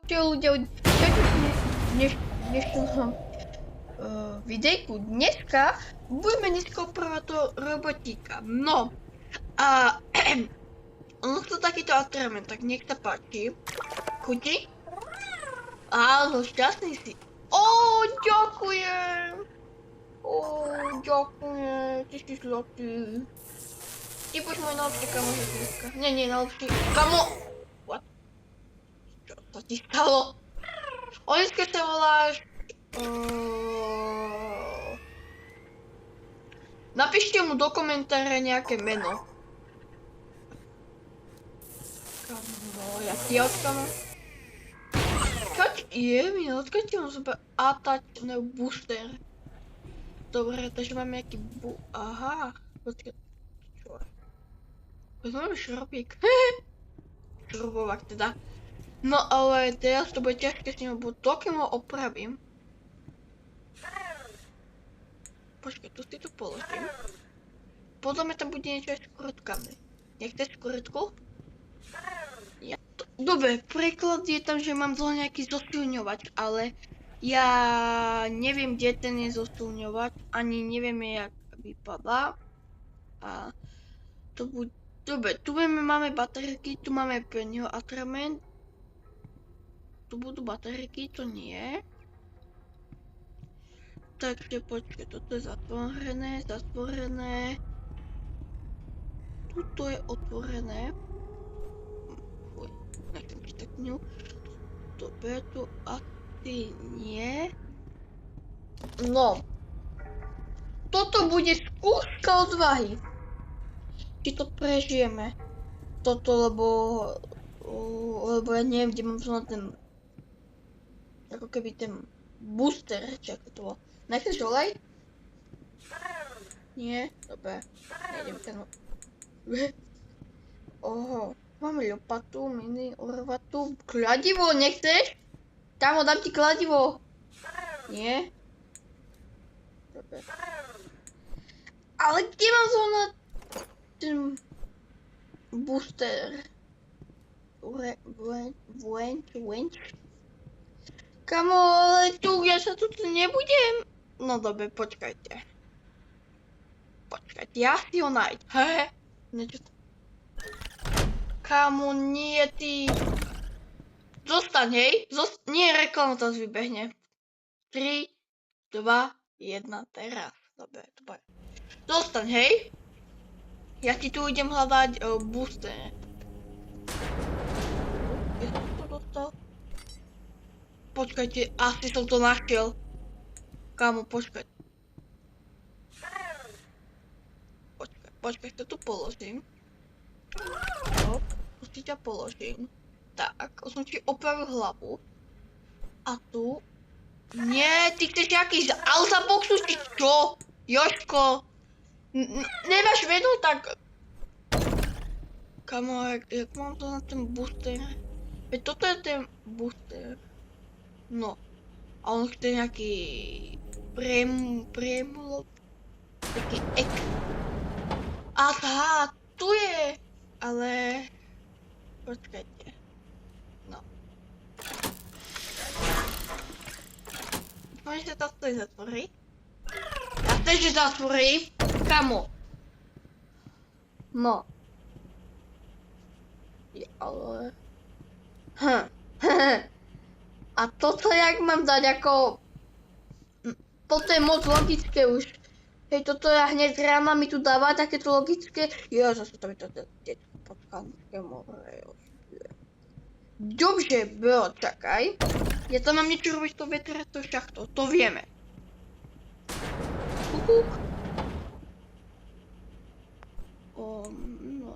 Čau ľudia, čaute v dnešnom videjku. Dneska budeme opravovať toho robotíka. No a ono to takýto atrament, tak nech sa páči. Chutí? Áno, šťastný si. Ďakujem. Ďakujem, ty si zlatý. Ty buď môj najlepší kamoš dneska. Nie, najlepší kamo... What? Čo sa ti stalo? Dneska sa voláš... Napíšte mu do komentára nejaké meno. Kamo, ja ti odkamo. Kač je mi, odkiaľ ti mám sebe atať booster. Dobre, takže máme nejaký aha, počkaj, čo? Máme šrobík. Šrobovák teda. No ale teraz to bude ťažké s ním, lebo dokým ho opravím. Počkaj, tu si to položím. Podľa mňa tam bude niečo aj s kuretkami. Nechceš kuretku? Ja to... Dobre, preklad je tam, že mám dlho nejaký zosilňovač, ale ja neviem, kde ten je zosilňovač, ani neviem, jak vypadá. A to bude... Dobre, tu máme baterky, tu máme pre neho atrament. Tu budú baterky, to nie. Takže počkaj, toto je zatvorené. Tuto je otvorené. Fuj, nechcem čítať knihu. Dobre, tu asi nie. No. Toto bude skúška odvahy. Či to prežijeme. Toto, lebo ja neviem, kde mám zrovna ten... Ako keby ten booster, či ako to bolo. Nechceš olej? Nie? Dobre. Nejdem ten... Oho. Máme ľopatu, mini, orvatu, kladivo, nechceš? Kámo, dám ti kladivo. Nie? Dobre. Ale kde mám zrovna ten booster? Wench? Kamo, ale tu, ja sa tu nebudem. No dobre, počkajte. Ja si ho nájď. Hehe. Niečo... Kamo, nie, ty... Zostaň, hej? Nie, reklama teraz vybehne. 3, 2, 1, teraz. Dobre. Zostaň, hej? Ja ti tu idem hľadať booster. Ja som to dostal. Počkajte, asi som to našiel. Kámo, počkaj. Počkaj, to tu položím. Hop, tu si ťa položím. Tak, som ti opravil hlavu. A tu... Nie, ty chceš nejaký z auta boxu, či čo? Jožko. Nemáš vedu, tak... Kamo, jak mám to na ten booster? Veď toto je ten booster. No. A on chce nejaký... Prémulov... Taký ek... Aha, tu je! Ale... Počkajte. No. Dúfam, že sa to zatvorí. Ja chcem, že zatvorí. Kamo. No. Ale... A toto jak mám dať ako... Toto je moc logické už. Hej, toto ja hneď ráno mi tu dáva takéto logické... Ja zase to mi to Podkanské more. Dobře, bro, čakaj. Ja tam mám niečo robiť to vetre, to šachto, to vieme. No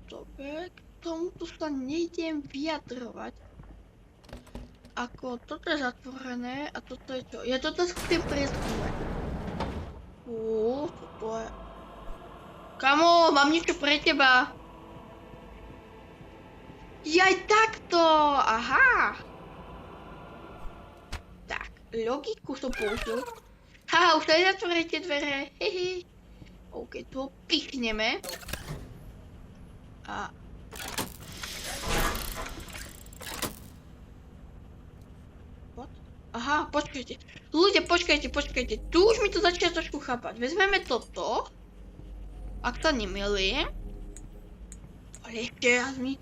dobre, k tomuto sa nejdem vyjadrovať. Ako, toto je zatvorené a toto je čo? Ja toto chcem preskúmať. Toto je... Kamo, mám niečo pre teba. Jaj, takto! Aha! Tak, logiku som použil. Haha, už sa nezatvorí tie dvere, hehe. OK, tu ho pichneme. A... Aha, počkajte. Ľudia, počkajte. Tu už mi to začína trošku chápať. Vezmeme toto. Ak sa nemýlim. Ale ešte raz mi...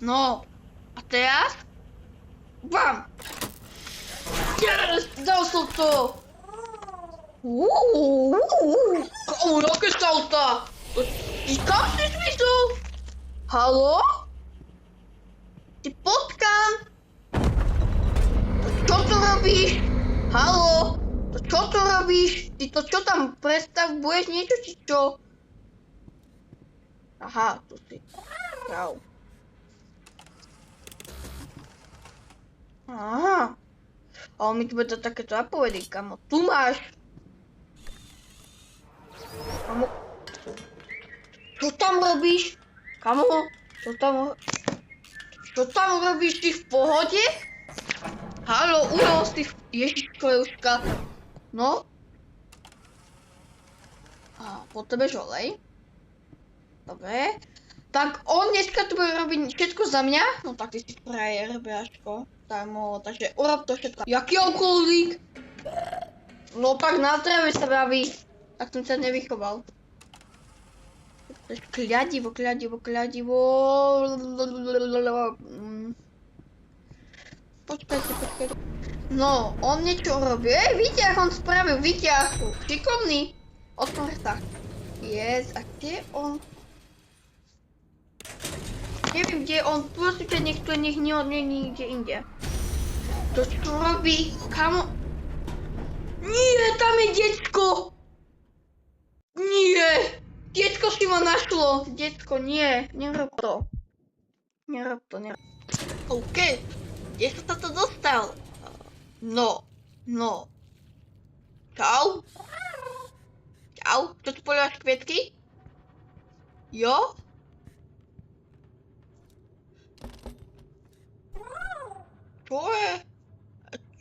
No. A teraz? Bam! Yes! Dal som to! Kámo, jaké salta! Kam si zmizol? Haló? Ty potkan? Čo to robíš? Haló? Čo to robíš? Ty to čo tam predstavuješ niečo či čo? Aha, tu si. Čau. Aha. A on mi tu bude takéto napovedy, kamo. Tu máš. Kamo. Čo tam robíš? Kamo? Čo tam robíš? Ty v pohode? Haló, ujel si Ježiško, Juška. No. A po tebe žolej. Dobre. Tak on dneska tu bude robiť všetko za mňa. No tak ty si frajer, beačko. Takže urob to všetko. Jaký obchodík? No tak na trave sa baví. Tak som sa nevychoval. Kľadivo. Počkajte. No, on niečo robil. Výťah on spravil, výťah. Šikovný. Otvor sa. Yes, a kde on? Neviem, kde on. Prosím, nech neodmení nikde inde. To čo robí? Kamo? Nie, tam je decko. Nie. Detko si ma našlo. Detko, nie. Nerob to. OK. Kde sa to dostal? No. Čau. Čo tu poľaš kvietky? Jo?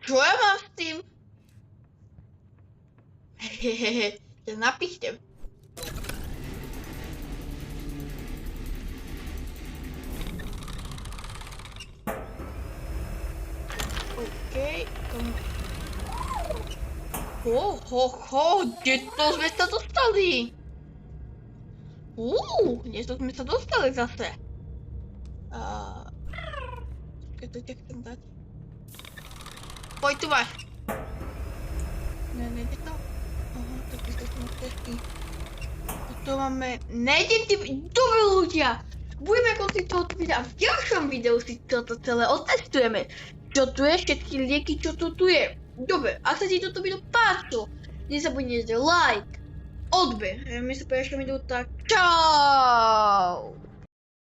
Čo ja mám s tým? Hehehe, ja napíšte. OK, kde to sme sa dostali? Kde to sme sa dostali zase? Keď to ťa chcem dať. Poď, tu máš. Nejde to? Aha, tak to som otázky. Tu máme... Nejdem ty... Dobre ľudia! Budeme konci tohoto videa a v ďalšom videu si toto celé otestujeme. Čo tu je, všetky lieky, čo tu je. Dobre, ak sa ti toto video páčilo, nezabudnite like, odber. My sa po ďalšom videu, tak čau!